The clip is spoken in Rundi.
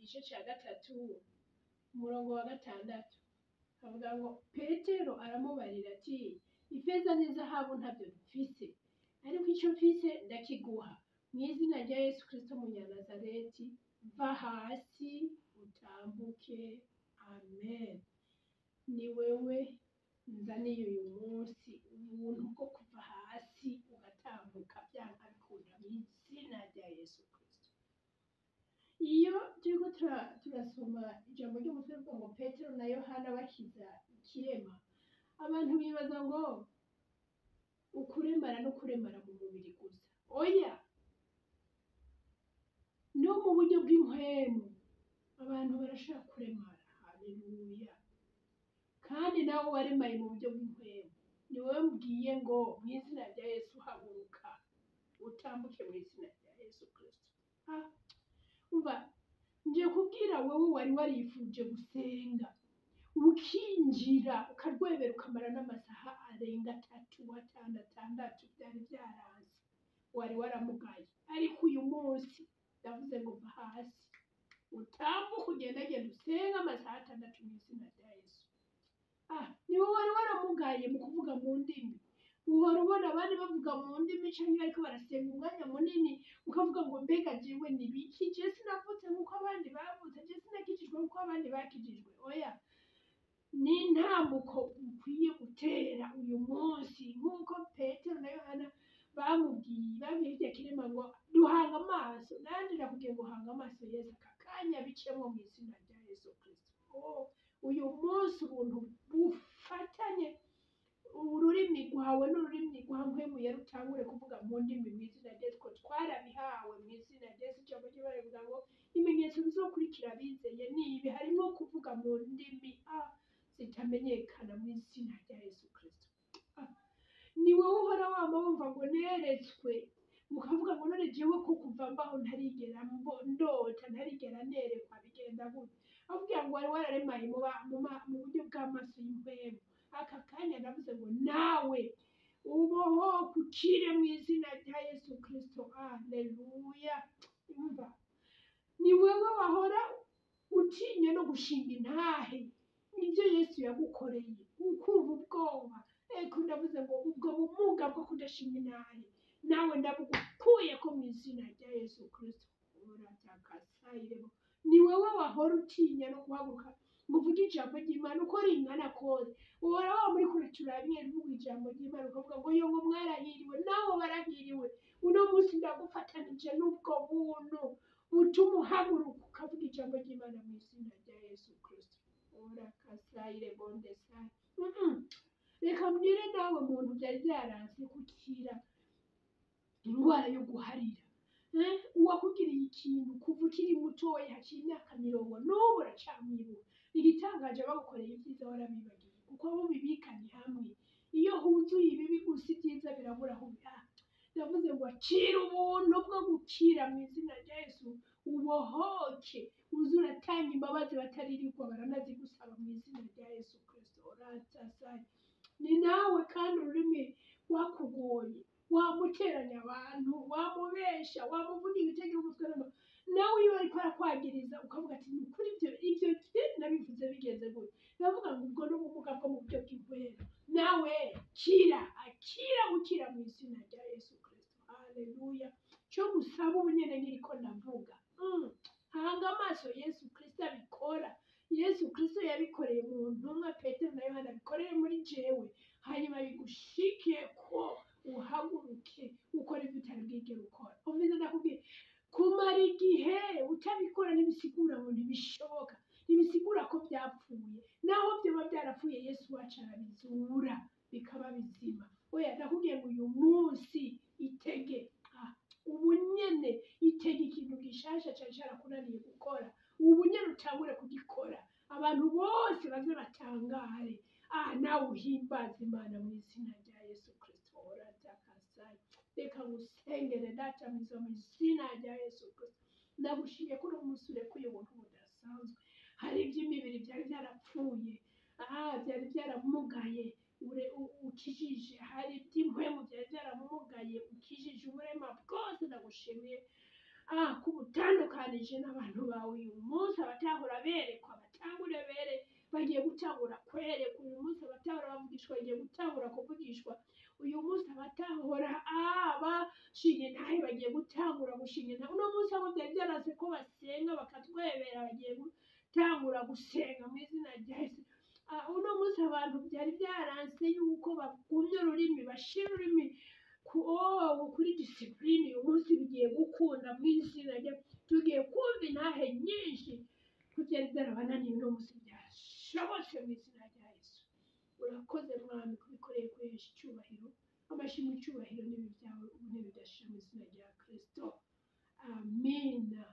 igice ca 3 umurongo wa 6 havuga ngo Petero aramubarira ati ifeza n'izahabu ntavyo dufise, ariko ico mfise ndakiguha, mw'izina rya Yesu Kristo Munyanazareti, va hasi utambuke. Amen. Ni wewe nzaniye uyu munsi ubuntu bwo kuva hasi ugatambuka vyanka bikunda mw'izina rya Yesu Kristo. Iyo turiko turasoma ijambo ry'umutwe rivuga ngo Petero na Yohana bakiza ikirema, abantu bibaza ngo ukuremara no kuremara mu mubiri gusa. Oya, no mu buryo bw'impwemu abantu barashaka kuremara. Haleluya. Kandi nawe waremaye mu buryo bw'impwemu, ni wewe mbwiye ngo mw'izina rya Yesu haguruka utambuke mw'izina rya Yesu Kristo. Umva, nje kubwira wewe wari warifuje gusenga ukinjira ukarwebera ukamara n'amasaha arenga 3, 6 vyari vyaranze, wari waramugaye, ariko uyu munsi ndavuze ngo va hasi utambuke ugendagenda usenga amasaha 6 mw'izina rya Yesu. Niwe wari waramugaye mu kuvuga mu ndimi, uhora ubona abandi bavuga mu ndimi canke bariko barasenga umwanya munini ukavuga ngo mbega jewe ni biki, je sinavutse nk'uko abandi bavutse, je sinakijijwe nk'uko abandi bakijijwe. Oya, ni intambuko ukwiye gutera uyu munsi nk'uko Petero na Yohana babwiye irya kirema ngo duhanga amaso. Nanje ndakubwiye ngo hanga amaso Yesu aka kanya bicemwo mw'izina rya Yesu Kristo. Uyu munsi ubuntu bufatanye ururimi rwawe n'ururimi rwa mpwemu yera utangure kuvuga mu ndimi mw'izina rya Yesu, ko twarabihawe mw'izina rya Yesu. Ijambo ry'Imana rivuga ngo ibimenyetso bizokurikira abizeye nibi, harimwo kuvuga mu ndimi zitamenyekana mw'izina rya Yesu Kristo. Ni wowe uhora wama wumva ngo neretswe, mukavuga ngo none jewe ko kuva mbaho ntarigera ndota, ntarigera nerekwa, bigenda gute? Avuga ngo wari wararemaye mu buryo bw'amaso y'impwemu. Aka kanya ndavuze ngo nawe ubohoke ukire mw'izina rya Yesu Kristo. Haleluya. Umva, ni wewe wahora utinya no gushinga intahe ivyo Yesu yagukoreye, ukumva ubwoba. Eko ndavuze ngo ubwo bumuga bwo kudashinga intahe nawe ndabugukuyeko mw'izina rya Yesu Kristo. Uratakasayirebo. Ni wewe wahora utinya no guhaguruka muvuga ijambo ry'Imana uko ringana kose, uhora wa muri kure turabye rivuga ijambo ry'Imana ukavuga ngo yo ngo mwarahiriwe, nawe barahiriwe. Uno munsi ndagufatanije n'ubwo buntu butuma uhaguruka ukavuga ijambo ry'Imana mw'izina rya Yesu Kristo. Urakasayirebo ndesaya. Reka mbwire nawe muntu vyari vyaranse gukira indwara yo guharira, uwakugiriye ikintu kuva ukiri mutoya haciye imyaka 10 n'ubu uracamwibuka. Igitangaje bagukoreye ivyiza warabibagiye, kuko abo bibika ni hamwe. Iyo huzuye ibibi gusa ivyiza birabura aho biha. Ndavuze ngo akira ubuntu bwo gukira mw'izina rya Yesu, ubohoke uze uratanga imbabazi bataririrwa baranazigusaba mw'izina rya Yesu Kristo. Uratasanye. Ni nawe kandi ururimi wakugoye, wamuteranya abantu, wamubesha, wamuvuga ibitagira umutwe nawe iyo ariko arakwagiriza ukavuga ati ni kuri ivyo nabivuze bigenze gute. Ndavuga ngo ubwo n'ubumuga bwo mu buryo bw'impwemu, nawe akira gukira mw'izina rya Yesu Kristo. Haleluya. Cyo gusaba ubunyene nkiriko ndavuga, hanga amaso Yesu Kristo abikora. Yesu Kristo yabikoreye mu ntumwa Petero na Yohana, bikoreye muri jewe, hanyuma bigushike ko uhaguruke ukora ivyo utari bwigere ukora. Umvise ndakubwiye, kumara igihe utabikora ntibisigura ngo ntibishoboka, ntibisigura ko vyapfuye. Naho vyoba vyarapfuye Yesu wacu arabizura bikaba bizima. Oya, ndakubwiye ngo uyu munsi itege, ubu nyene itege ikintu gishasha cari carakunaniye gukora, ubu nyene utangure kugikora, abantu bose baze batangare. Nawe uhimbaza Imana mw'izina rya Yesu Kristo. Uratakasanye. Reka ngusengere data mwiza mw'izina rya Yesu Kristo. Ndagushimiye ko uno munsi urekuye ubuntu budasanzwe. Hari ivy'imibiri vyari vyarapfuye, vyari vyaramugaye ukijije, hari ivy'impwemu vyari vyaramugaye ukijije. Uburema bwose ndagushimiye kubutandukanije n'abantu bawe uyu munsi, abatahora berekwa batangure bagiye gutangura kwerekwa uyu munsi, abatahora bavugishwa bagiye gutangura kuvugishwa uyu munsi, abatahora bashinga intahe bagiye gutangura gushinga intahe uno munsi, abo byari byaranse ko basenga bakatwebera bagiye gutangura gusenga mu izina rya Yesu. Uno munsi abantu byari byaranse yuko bagumya ururimi bashira ururimi kuri disipurine, uyu munsi bigiye gukunda mu izina rya tugiye kumva intahe nyinshi ko byari byarabananiye uno munsi byashobotse mu izina rya Yesu. Urakoze Mwami kubikoreye kwihesha icyubahiro, amashimwe icyubahiro n'ibi byawe ubu ntibidashira mu izina rya Kristo. Amina.